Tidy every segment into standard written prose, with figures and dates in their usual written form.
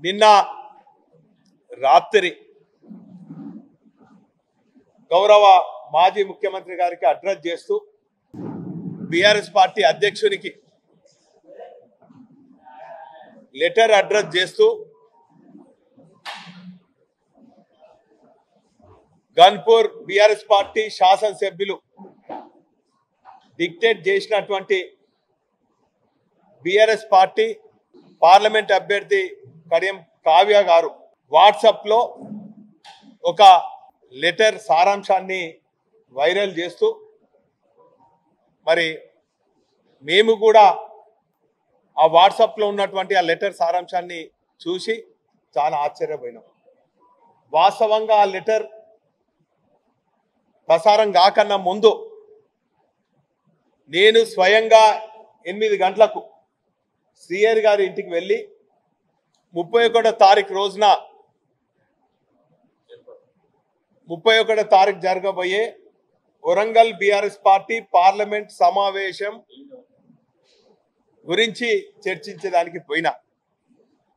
నిన్న రాత్రి గౌరవ మాజీ ముఖ్యమంత్రి గారికి అడ్రస్ చేస్తూ బీఆర్ఎస్ పార్టీ అధ్యక్షునికి లెటర్ అడ్రస్ చేస్తూ గన్పూర్ బీఆర్ఎస్ పార్టీ శాసనసభ్యులు డిక్టేట్ చేసినటువంటి బీఆర్ఎస్ పార్టీ పార్లమెంట్ అభ్యర్థి కడియం కావ్య గారు వాట్సాప్ లో ఒక లెటర్ సారాంశాన్ని వైరల్ చేస్తూ మరి మేము కూడా ఆ వాట్సాప్ లో ఉన్నటువంటి ఆ లెటర్ సారాంశాన్ని చూసి చాలా ఆశ్చర్యపోయినాం. వాస్తవంగా ఆ లెటర్ ప్రసారం కాకన్నా ముందు నేను స్వయంగా 8 గంటలకు శ్రీహరి గారి ఇంటికి వెళ్ళి 31వ తారీఖు రోజున 31వ తారీఖు జరగబోయే వరంగల్ బీఆర్ఎస్ పార్టీ పార్లమెంట్ సమావేశం గురించి చర్చించడానికి పోయినా.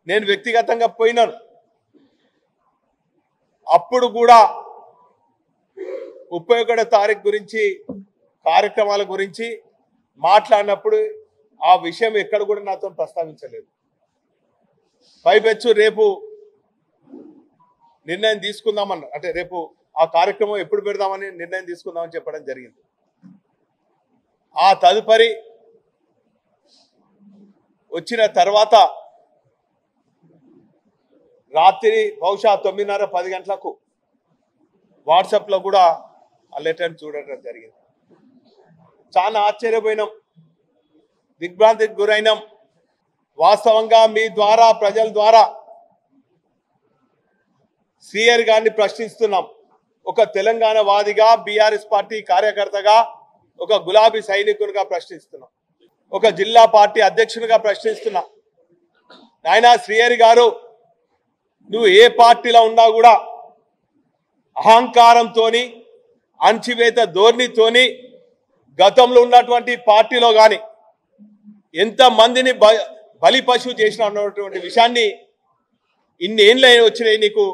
నేను వ్యక్తిగతంగా పోయినాను. అప్పుడు కూడా 31వ తారీఖు గురించి కార్యక్రమాల గురించి మాట్లాడినప్పుడు ఆ విషయం ఎక్కడ కూడా నాతో ప్రస్తావించలేదు. పైపెచ్చు రేపు నిర్ణయం తీసుకుందామన్న, అంటే రేపు ఆ కార్యక్రమం ఎప్పుడు పెడదామని నిర్ణయం తీసుకుందామని చెప్పడం జరిగింది. ఆ తదుపరి వచ్చిన తర్వాత రాత్రి బహుశా 9:30-10 గంటలకు వాట్సాప్లో కూడా ఆ లెటర్ని చూడటం జరిగింది. చాలా ఆశ్చర్యపోయినాం, దిగ్భ్రాంతికి గురైనాం. వాస్తవంగా మీ ద్వారా, ప్రజల ద్వారా శ్రీహరి గారిని ప్రశ్నిస్తున్నాం. ఒక తెలంగాణ వాదిగా, బీఆర్ఎస్ పార్టీ కార్యకర్తగా, ఒక గులాబీ సైనికునిగా ప్రశ్నిస్తున్నాం. ఒక జిల్లా పార్టీ అధ్యక్షునిగా ప్రశ్నిస్తున్నా. నాయనా శ్రీహరి గారు, నువ్వు ఏ పార్టీలో ఉన్నా కూడా అహంకారంతోని, అణచివేత ధోరణితోని గతంలో ఉన్నటువంటి పార్టీలో కానీ ఎంతమందిని బలి పశువు చేసిన అన్నటువంటి విషయాన్ని ఇన్ని ఏళ్ళు వచ్చినాయి, నీకు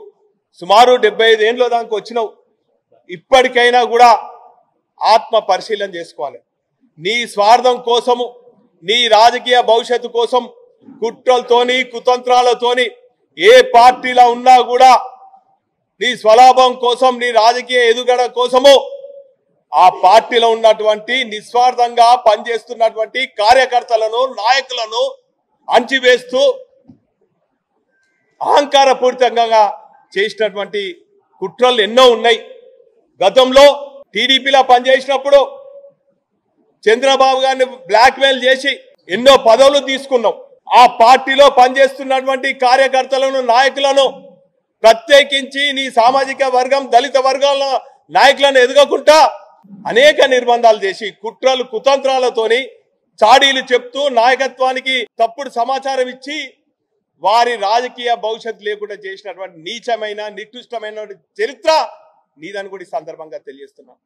సుమారు 75 ఏళ్ళ దానికి వచ్చినావు. ఇప్పటికైనా కూడా ఆత్మ పరిశీలన చేసుకోవాలి. నీ స్వార్థం కోసము, నీ రాజకీయ భవిష్యత్తు కోసం కుట్రలతోని, కుతంత్రాలతోని ఏ పార్టీలో ఉన్నా కూడా నీ స్వలాభం కోసం, నీ రాజకీయ ఎదుగుదల కోసము ఆ పార్టీలో ఉన్నటువంటి నిస్వార్థంగా పనిచేస్తున్నటువంటి కార్యకర్తలను, నాయకులను అణచివేస్తూ అహంకారపూరితంగా చేసినటువంటి కుట్రలు ఎన్నో ఉన్నాయి. గతంలో టీడీపీలో పనిచేసినప్పుడు చంద్రబాబు గారిని బ్లాక్మెయిల్ చేసి ఎన్నో పదవులు తీసుకున్నాం. ఆ పార్టీలో పనిచేస్తున్నటువంటి కార్యకర్తలను, నాయకులను, ప్రత్యేకించి నీ సామాజిక వర్గం, దళిత వర్గాల నాయకులను ఎదగకుండా అనేక నిర్బంధాలు చేసి కుట్రలు, కుతంత్రాలతోని చాడీలు చెప్తూ నాయకత్వానికి తప్పుడు సమాచారం ఇచ్చి వారి రాజకీయ భవిష్యత్తు లేకుండా చేసినటువంటి నీచమైన, నికృష్టమైన చరిత్ర నీదని కూడా ఈ సందర్భంగా తెలియజేస్తున్నాం.